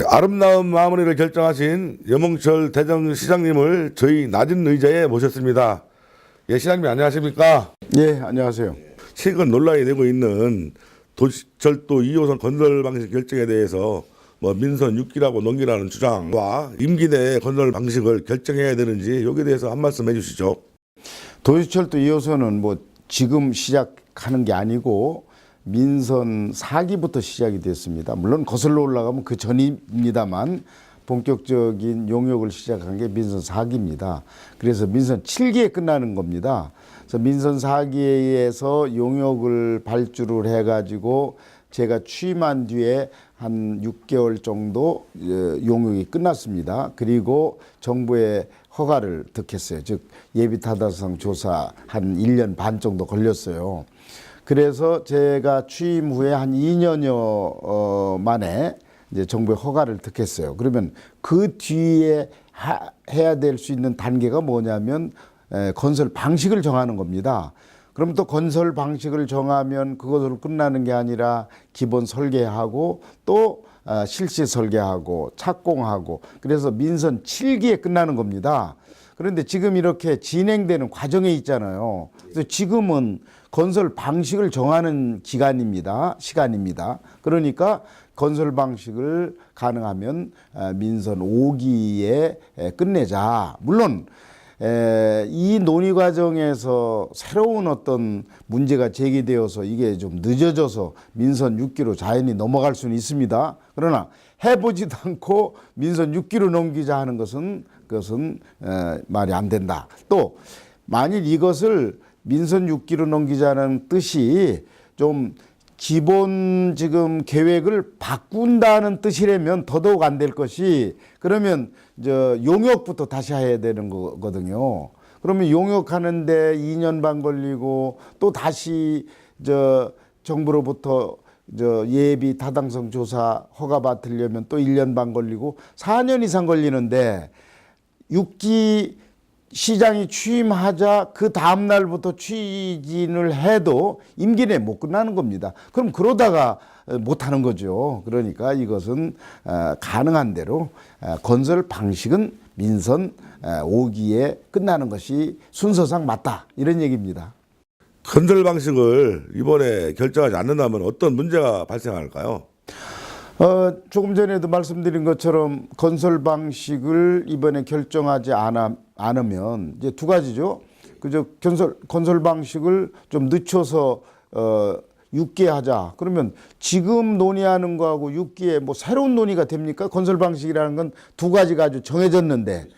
아름다운 마무리를 결정하신 염홍철 대전시장님을 저희 낮은 의자에 모셨습니다. 예, 시장님 안녕하십니까? 예, 안녕하세요. 최근 논란이 되고 있는 도시철도 2호선 건설 방식 결정에 대해서 민선 6기라고 넘기라는 주장과 임기 내 건설 방식을 결정해야 되는지 여기에 대해서 한 말씀 해주시죠. 도시철도 2호선은 지금 시작하는 게 아니고 민선 4기부터 시작이 됐습니다. 물론 거슬러 올라가면 그 전입니다만 본격적인 용역을 시작한 게 민선 4기입니다. 그래서 민선 7기에 끝나는 겁니다. 그래서 민선 4기에서 용역을 발주를 해가지고 제가 취임한 뒤에 한 6개월 정도 용역이 끝났습니다. 그리고 정부의 허가를 득했어요. 즉 예비타당성 조사 한 1년 반 정도 걸렸어요. 그래서 제가 취임 후에 한 2년여 만에 이제 정부의 허가를 득했어요. 그러면 그 뒤에 해야 될 수 있는 단계가 뭐냐면 건설 방식을 정하는 겁니다. 그럼 또 건설 방식을 정하면 그것으로 끝나는 게 아니라 기본 설계하고 또 실시 설계하고 착공하고 그래서 민선 7기에 끝나는 겁니다. 그런데 지금 이렇게 진행되는 과정에 있잖아요. 그래서 지금은 건설 방식을 정하는 시간입니다. 그러니까 건설 방식을 가능하면 민선 5기에 끝내자. 물론 이 논의 과정에서 새로운 어떤 문제가 제기되어서 이게 좀 늦어져서 민선 6기로 자연히 넘어갈 수는 있습니다. 그러나 해보지도 않고 민선 6기로 넘기자 하는 그것은 말이 안 된다. 또 만일 이것을 민선 6기로 넘기자는 뜻이 좀 기본 지금 계획을 바꾼다는 뜻이라면 더더욱 안 될 것이 그러면 용역부터 다시 해야 되는 거거든요. 그러면 용역하는데 2년 반 걸리고 또 다시 정부로부터 예비 타당성 조사 허가 받으려면 또 1년 반 걸리고 4년 이상 걸리는데 6기 시장이 취임하자 그 다음 날부터 추진을 해도 임기 내에 못 끝나는 겁니다. 그럼 그러다가 못 하는 거죠. 그러니까 이것은 가능한 대로 건설 방식은 민선 5기에 끝나는 것이 순서상 맞다. 이런 얘기입니다. 건설 방식을 이번에 결정하지 않는다면 어떤 문제가 발생할까요? 조금 전에도 말씀드린 것처럼 건설 방식을 이번에 결정하지 않으면 이제 두 가지죠. 그저 건설 방식을 좀 늦춰서 6기에 하자. 그러면 지금 논의하는 거하고 6기에 새로운 논의가 됩니까? 건설 방식이라는 건 두 가지가 아주 정해졌는데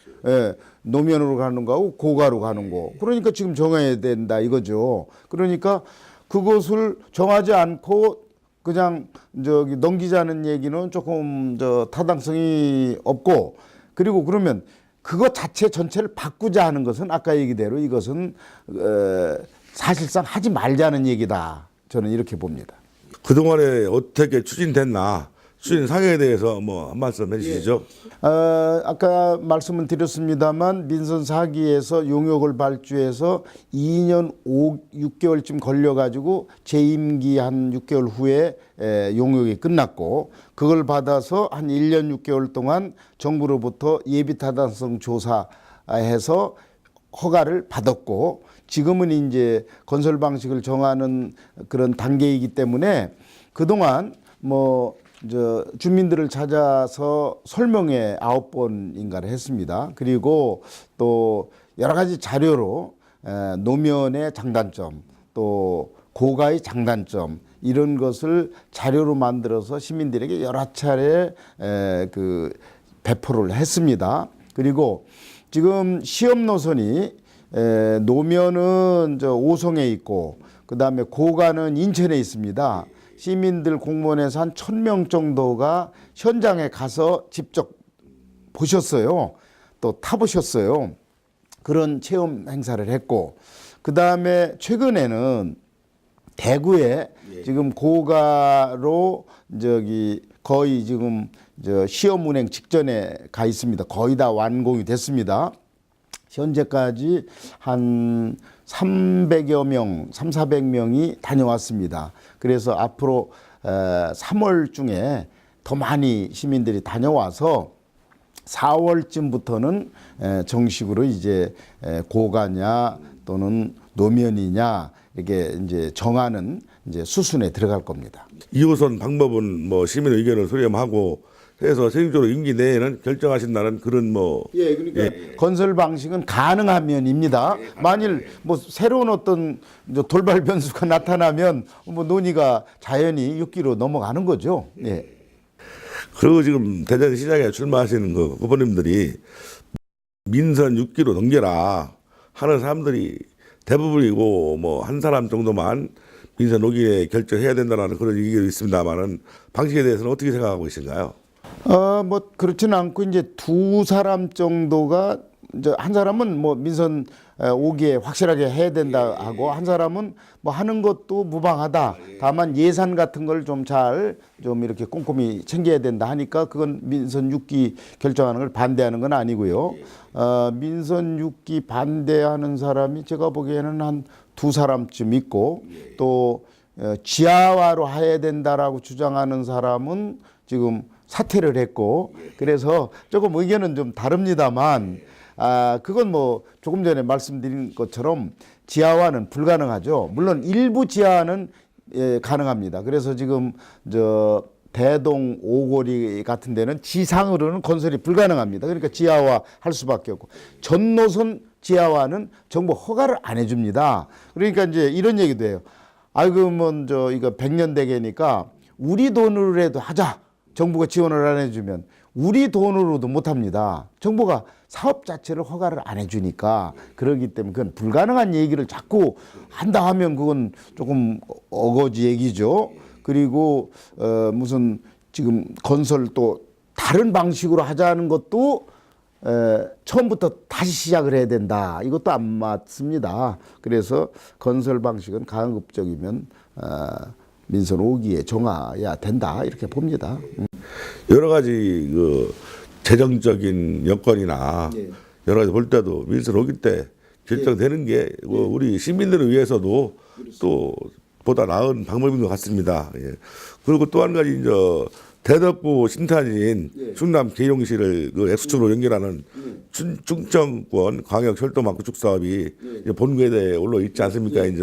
노면으로 가는 거하고 고가로 가는 거. 그러니까 지금 정해야 된다 이거죠. 그러니까 그것을 정하지 않고 그냥 넘기자는 얘기는 조금 타당성이 없고 그리고 그러면 그것 자체 전체를 바꾸자 하는 것은 아까 얘기대로 이것은 사실상 하지 말자는 얘기다. 저는 이렇게 봅니다. 그동안에 어떻게 추진됐나 추진 상황에 대해서 한 말씀 해주시죠. 아까 말씀을 드렸습니다만 민선 4기에서 용역을 발주해서 2년 6개월쯤 걸려가지고 재임기 한 6개월 후에 용역이 끝났고 그걸 받아서 한 1년 6개월 동안 정부로부터 예비타당성 조사해서 허가를 받았고 지금은 이제 건설 방식을 정하는 그런 단계이기 때문에 그동안 주민들을 찾아서 설명회 9번인가를 했습니다. 그리고 또 여러 가지 자료로 노면의 장단점 또 고가의 장단점 이런 것을 자료로 만들어서 시민들에게 여러 차례 배포를 했습니다. 그리고 지금 시험 노선이 노면은 오송에 있고 그다음에 고가는 인천에 있습니다. 시민들 공무원에서 한 1000명 정도가 현장에 가서 직접 보셨어요. 또 타보셨어요. 그런 체험 행사를 했고 그다음에 최근에는 대구에 지금 고가로 거의 지금 시험 운행 직전에 가 있습니다. 거의 다 완공이 됐습니다. 현재까지 한 300여 명, 300~400명이 다녀왔습니다. 그래서 앞으로 3월 중에 더 많이 시민들이 다녀와서 4월쯤부터는 정식으로 이제 고가냐 또는 노면이냐 이렇게 이제 정하는 이제 수순에 들어갈 겁니다. 2호선 방법은 뭐 시민 의견을 수렴하고 해서 최종적으로 임기 내에는 결정하신다는 그런 뭐 예, 그러니까 건설 방식은 가능한 면입니다. 만일 뭐 새로운 어떤 돌발 변수가 나타나면 뭐 논의가 자연히 6기로 넘어가는 거죠. 예. 그리고 지금 대전시장에 출마하시는 그 후보님들이 민선 6기로 넘겨라 하는 사람들이 대부분이고 뭐 한 사람 정도만 민선 5기에 결정해야 된다는 그런 얘기가 있습니다만은 방식에 대해서는 어떻게 생각하고 계신가요? 뭐 그렇지는 않고 이제 두 사람 정도가 이제 한 사람은 뭐 민선 5기에 확실하게 해야 된다 하고 한 사람은 뭐 하는 것도 무방하다. 다만 예산 같은 걸 좀 잘 좀 이렇게 꼼꼼히 챙겨야 된다 하니까 그건 민선 6기 결정하는 걸 반대하는 건 아니고요. 민선 6기 반대하는 사람이 제가 보기에는 한 두 사람쯤 있고 또 지하화로 해야 된다라고 주장하는 사람은 지금 사퇴를 했고 그래서 조금 의견은 좀 다릅니다만 그건 뭐 조금 전에 말씀드린 것처럼 지하화는 불가능하죠. 물론 일부 지하화는 가능합니다. 그래서 지금 저 대동 오거리 같은 데는 지상으로는 건설이 불가능합니다. 그러니까 지하화 할 수밖에 없고 전 노선 지하화는 정부 허가를 안 해줍니다. 그러니까 이제 이런 얘기도 해요. 아이고 뭐 이거 100년 대계니까 우리 돈으로라도 하자. 정부가 지원을 안 해주면 우리 돈으로도 못합니다. 정부가 사업 자체를 허가를 안 해주니까 그러기 때문에 그건 불가능한 얘기를 자꾸 한다 하면 그건 조금 어거지 얘기죠. 그리고 무슨 지금 건설 또 다른 방식으로 하자는 것도 처음부터 다시 시작을 해야 된다. 이것도 안 맞습니다. 그래서 건설 방식은 가급적이면 민선 5기에 정해야 된다 이렇게 봅니다. 여러 가지 그 재정적인 여건이나 여러 가지 볼 때도 민선 5기 때 결정되는 게 우리 시민들을 위해서도 또 보다 나은 방법인 것 같습니다. 예. 그리고 또 한 가지 이제 대덕구 신탄인 충남 계룡시를 그 X축으로 연결하는 충청권 광역 철도망 구축 사업이 이제 본궤대에 올라 있지 않습니까? 이제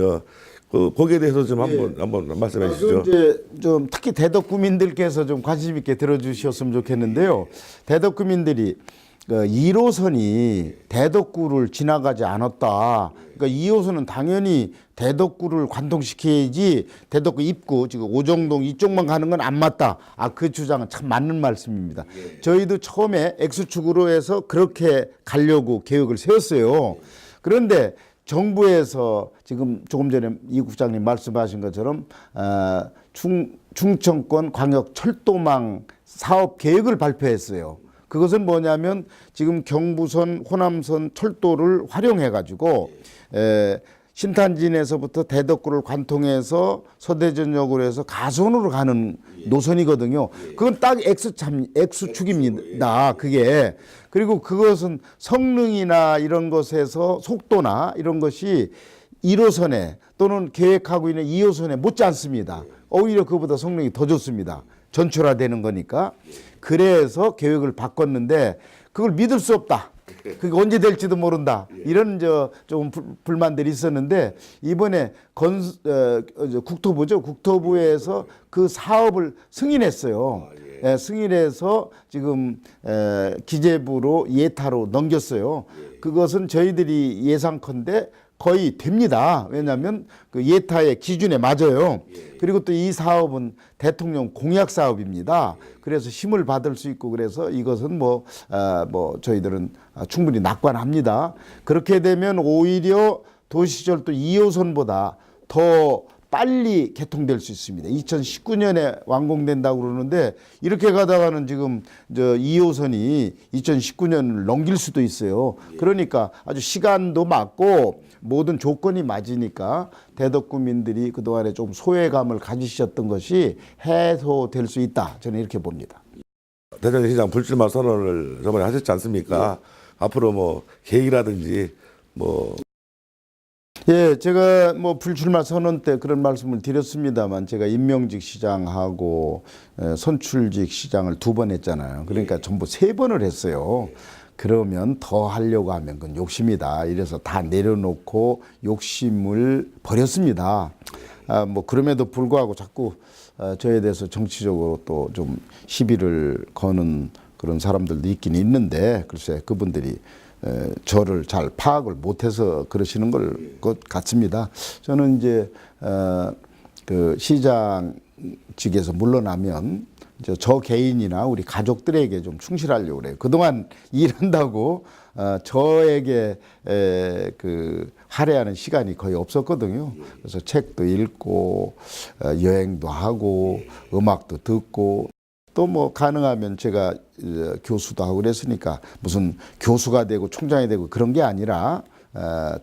거기에 대해서 좀 한번 말씀해 주시죠. 이제 좀 특히 대덕구민들께서 좀 관심 있게 들어주셨으면 좋겠는데요. 대덕구민들이 1호선이 대덕구를 지나가지 않았다. 그러니까 2호선은 당연히 대덕구를 관통시켜야지 대덕구 입구 지금 오정동 이쪽만 가는 건 안 맞다. 그 주장은 참 맞는 말씀입니다. 저희도 처음에 X축으로 해서 그렇게 가려고 계획을 세웠어요. 그런데 정부에서 지금 조금 전에 이 국장님 말씀하신 것처럼 충청권 광역 철도망 사업 계획을 발표했어요. 그것은 뭐냐면 지금 경부선, 호남선 철도를 활용해 가지고 신탄진에서부터 대덕구를 관통해서 서대전역으로 해서 가선으로 가는 노선이거든요. 그건 딱 X축입니다. 그게. 그리고 그것은 성능이나 이런 것에서 속도나 이런 것이 1호선에 또는 계획하고 있는 2호선에 못지 않습니다. 오히려 그보다 성능이 더 좋습니다. 전출화되는 거니까. 그래서 계획을 바꿨는데 그걸 믿을 수 없다. 그게 언제 될지도 모른다. 이런 조금 불만들이 있었는데 이번에 국토부죠. 국토부에서 그 사업을 승인했어요. 승인해서 지금 기재부로 예타로 넘겼어요. 그것은 저희들이 예상컨대 거의 됩니다. 왜냐하면 그 예타의 기준에 맞아요. 그리고 또 이 사업은 대통령 공약 사업입니다. 그래서 힘을 받을 수 있고 그래서 이것은 뭐 저희들은 충분히 낙관합니다. 그렇게 되면 오히려 도시철도 2호선보다 더 빨리 개통될 수 있습니다. 2019년에 완공된다고 그러는데 이렇게 가다가는 지금 2호선이 2019년을 넘길 수도 있어요. 그러니까 아주 시간도 맞고 모든 조건이 맞으니까 대덕구민들이 그동안에 좀 소외감을 가지셨던 것이 해소될 수 있다. 저는 이렇게 봅니다. 대전시장 불출마 선언을 저번에 하셨지 않습니까? 앞으로 뭐 계획이라든지 뭐 예, 제가 뭐 불출마 선언 때 그런 말씀을 드렸습니다만 제가 임명직 시장하고 선출직 시장을 2번 했잖아요. 그러니까 전부 3번을 했어요. 그러면 더 하려고 하면 그건 욕심이다. 이래서 다 내려놓고 욕심을 버렸습니다. 뭐 그럼에도 불구하고 자꾸 저에 대해서 정치적으로 또 좀 시비를 거는 그런 사람들도 있긴 있는데 글쎄 그분들이 저를 잘 파악을 못해서 그러시는 것 같습니다. 저는 이제 그 시장직에서 물러나면 이제 저 개인이나 우리 가족들에게 좀 충실하려고 그래요. 그동안 일한다고 저에게 그 할애하는 시간이 거의 없었거든요. 그래서 책도 읽고 여행도 하고 음악도 듣고 또 뭐 가능하면 제가 교수도 하고 그랬으니까 무슨 교수가 되고 총장이 되고 그런 게 아니라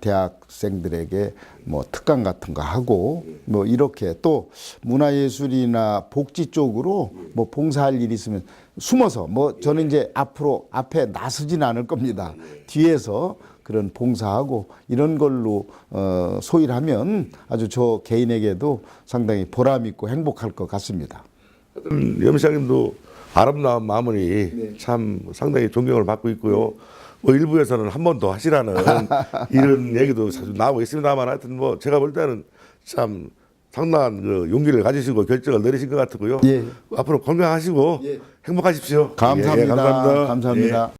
대학생들에게 뭐 특강 같은 거 하고 뭐 이렇게 또 문화예술이나 복지 쪽으로 뭐 봉사할 일이 있으면 숨어서 뭐 저는 이제 앞으로 앞에 나서진 않을 겁니다. 뒤에서 그런 봉사하고 이런 걸로 소일을 하면 아주 저 개인에게도 상당히 보람 있고 행복할 것 같습니다. 염 시장님도 아름다운 마무리 참 상당히 존경을 받고 있고요. 뭐 일부에서는 한 번 더 하시라는 이런 얘기도 자주 나오고 있습니다만 하여튼 뭐 제가 볼 때는 참 상당한 그 용기를 가지시고 결정을 내리신 것 같고요. 예. 앞으로 건강하시고 행복하십시오. 감사합니다. 감사합니다. 감사합니다.